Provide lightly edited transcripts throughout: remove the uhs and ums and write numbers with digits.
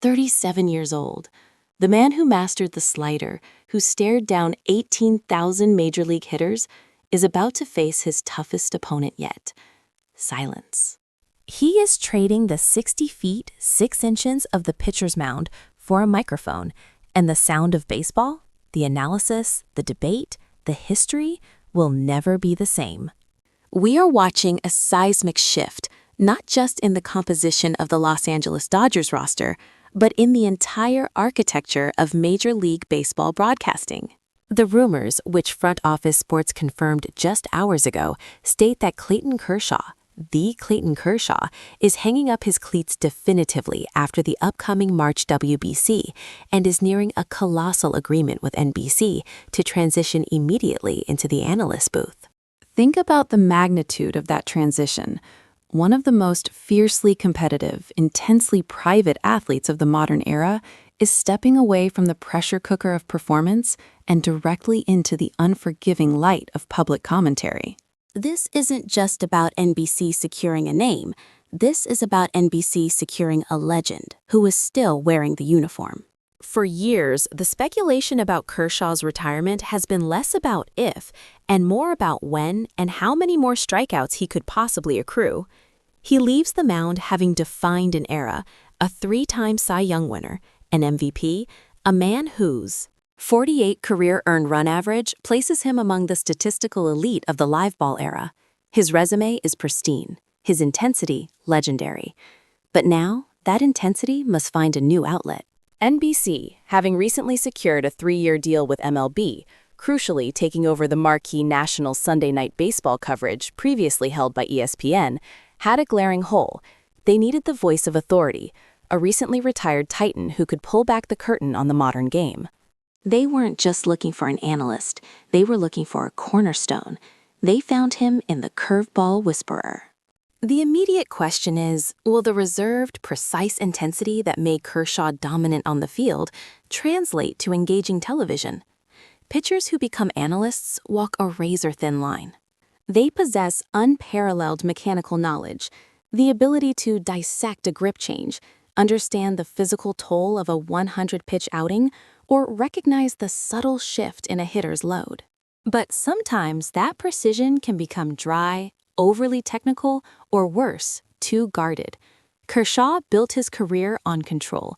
37 years old. The man who mastered the slider, who stared down 18,000 major league hitters, is about to face his toughest opponent yet: silence. He is trading the 60 feet, 6 inches of the pitcher's mound for a microphone, and the sound of baseball, the analysis, the debate, the history will never be the same. We are watching a seismic shift, not just in the composition of the Los Angeles Dodgers roster, but in the entire architecture of Major League Baseball broadcasting. The rumors, which Front Office Sports confirmed just hours ago, state that Clayton Kershaw, the Clayton Kershaw, is hanging up his cleats definitively after the upcoming March WBC and is nearing a colossal agreement with NBC to transition immediately into the Analyst booth. Think about the magnitude of that transition. One of the most fiercely competitive, intensely private athletes of the modern era is stepping away from the pressure cooker of performance and directly into the unforgiving light of public commentary. This isn't just about NBC securing a name. This is about NBC securing a legend who is still wearing the uniform. For years, the speculation about Kershaw's retirement has been less about if and more about when and how many more strikeouts he could possibly accrue. He leaves the mound having defined an era, a 3-time Cy Young winner, an MVP, a man whose 48 career earned run average places him among the statistical elite of the live ball era. His resume is pristine, his intensity legendary. But now, that intensity must find a new outlet. NBC, having recently secured a 3-year deal with MLB, crucially taking over the marquee national Sunday night baseball coverage previously held by ESPN, had a glaring hole. They needed the voice of authority, a recently retired titan who could pull back the curtain on the modern game. They weren't just looking for an analyst, they were looking for a cornerstone. They found him in the curveball whisperer. The immediate question is, will the reserved, precise intensity that made Kershaw dominant on the field translate to engaging television? Pitchers who become analysts walk a razor-thin line. They possess unparalleled mechanical knowledge, the ability to dissect a grip change, understand the physical toll of a 100-pitch outing, or recognize the subtle shift in a hitter's load. But sometimes that precision can become dry, overly technical, or worse, too guarded. Kershaw built his career on control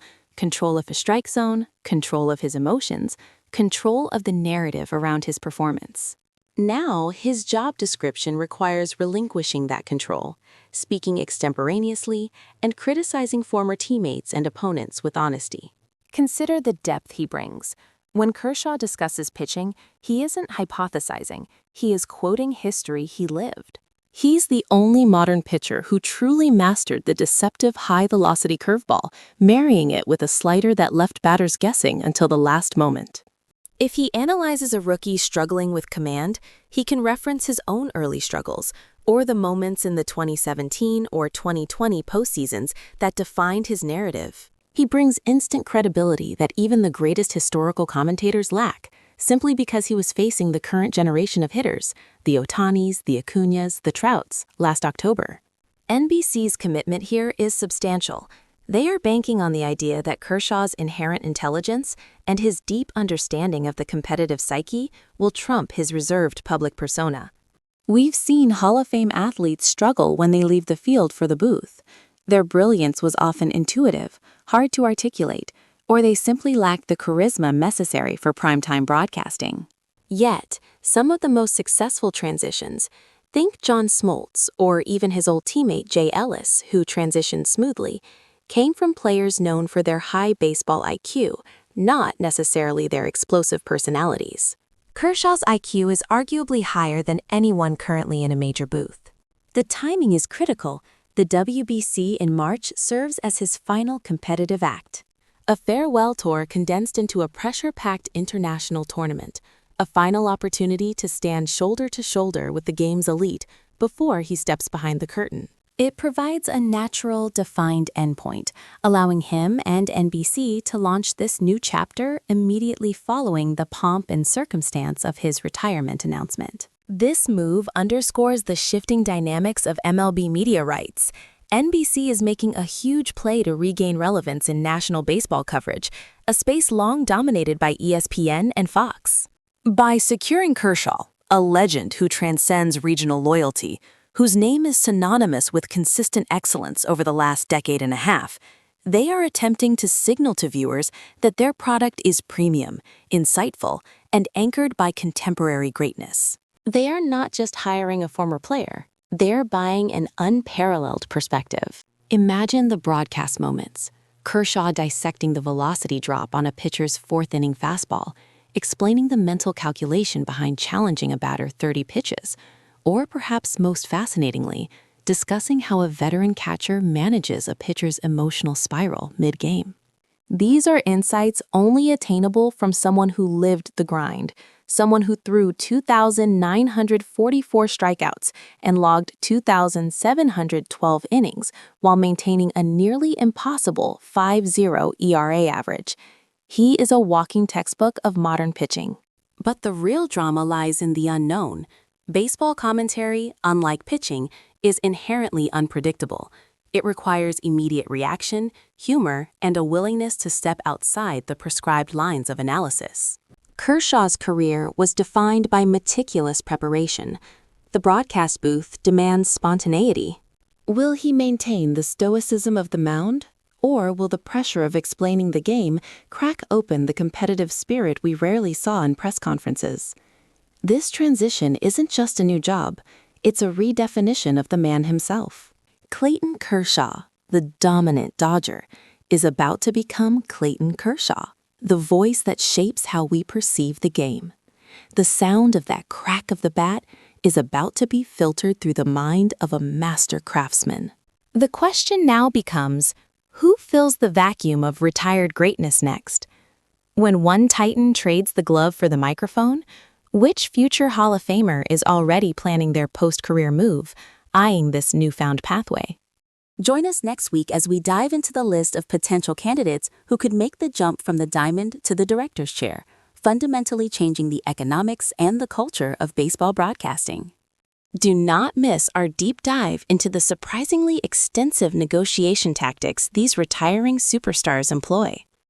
of his strike zone, control of his emotions, control of the narrative around his performance. Now, his job description requires relinquishing that control, speaking extemporaneously, and criticizing former teammates and opponents with honesty. Consider the depth he brings. When Kershaw discusses pitching, he isn't hypothesizing, he is quoting history he lived. He's the only modern pitcher who truly mastered the deceptive high-velocity curveball, marrying it with a slider that left batters guessing until the last moment. If he analyzes a rookie struggling with command, he can reference his own early struggles, or the moments in the 2017 or 2020 postseasons that defined his narrative. He brings instant credibility that even the greatest historical commentators lack, simply because he was facing the current generation of hitters, the Ohtanis, the Acuñas, the Trouts, last October. NBC's commitment here is substantial. They are banking on the idea that Kershaw's inherent intelligence and his deep understanding of the competitive psyche will trump his reserved public persona. We've seen Hall of Fame athletes struggle when they leave the field for the booth. Their brilliance was often intuitive, hard to articulate, or they simply lacked the charisma necessary for primetime broadcasting. Yet, some of the most successful transitions, think John Smoltz or even his old teammate Jay Ellis, who transitioned smoothly, came from players known for their high baseball IQ, not necessarily their explosive personalities. Kershaw's IQ is arguably higher than anyone currently in a major booth. The timing is critical. The WBC in March serves as his final competitive act. A farewell tour condensed into a pressure-packed international tournament, a final opportunity to stand shoulder to shoulder with the game's elite before he steps behind the curtain. It provides a natural, defined endpoint, allowing him and NBC to launch this new chapter immediately following the pomp and circumstance of his retirement announcement. This move underscores the shifting dynamics of MLB media rights. NBC is making a huge play to regain relevance in national baseball coverage, a space long dominated by ESPN and Fox. By securing Kershaw, a legend who transcends regional loyalty, whose name is synonymous with consistent excellence over the last decade and a half, they are attempting to signal to viewers that their product is premium, insightful, and anchored by contemporary greatness. They are not just hiring a former player. They're buying an unparalleled perspective. Imagine the broadcast moments. Kershaw dissecting the velocity drop on a pitcher's fourth-inning fastball, explaining the mental calculation behind challenging a batter 30 pitches, or perhaps most fascinatingly, discussing how a veteran catcher manages a pitcher's emotional spiral mid-game. These are insights only attainable from someone who lived the grind, someone who threw 2,944 strikeouts and logged 2,712 innings while maintaining a nearly impossible 5.0 ERA average. He is a walking textbook of modern pitching. But the real drama lies in the unknown. Baseball commentary, unlike pitching, is inherently unpredictable. It requires immediate reaction, humor, and a willingness to step outside the prescribed lines of analysis. Kershaw's career was defined by meticulous preparation. The broadcast booth demands spontaneity. Will he maintain the stoicism of the mound? Or will the pressure of explaining the game crack open the competitive spirit we rarely saw in press conferences? This transition isn't just a new job, it's a redefinition of the man himself. Clayton Kershaw, the dominant Dodger, is about to become Clayton Kershaw, the voice that shapes how we perceive the game. The sound of that crack of the bat is about to be filtered through the mind of a master craftsman. The question now becomes, who fills the vacuum of retired greatness next? When one Titan trades the glove for the microphone, which future Hall of Famer is already planning their post-career move, eyeing this newfound pathway? Join us next week as we dive into the list of potential candidates who could make the jump from the diamond to the director's chair, fundamentally changing the economics and the culture of baseball broadcasting. Do not miss our deep dive into the surprisingly extensive negotiation tactics these retiring superstars employ.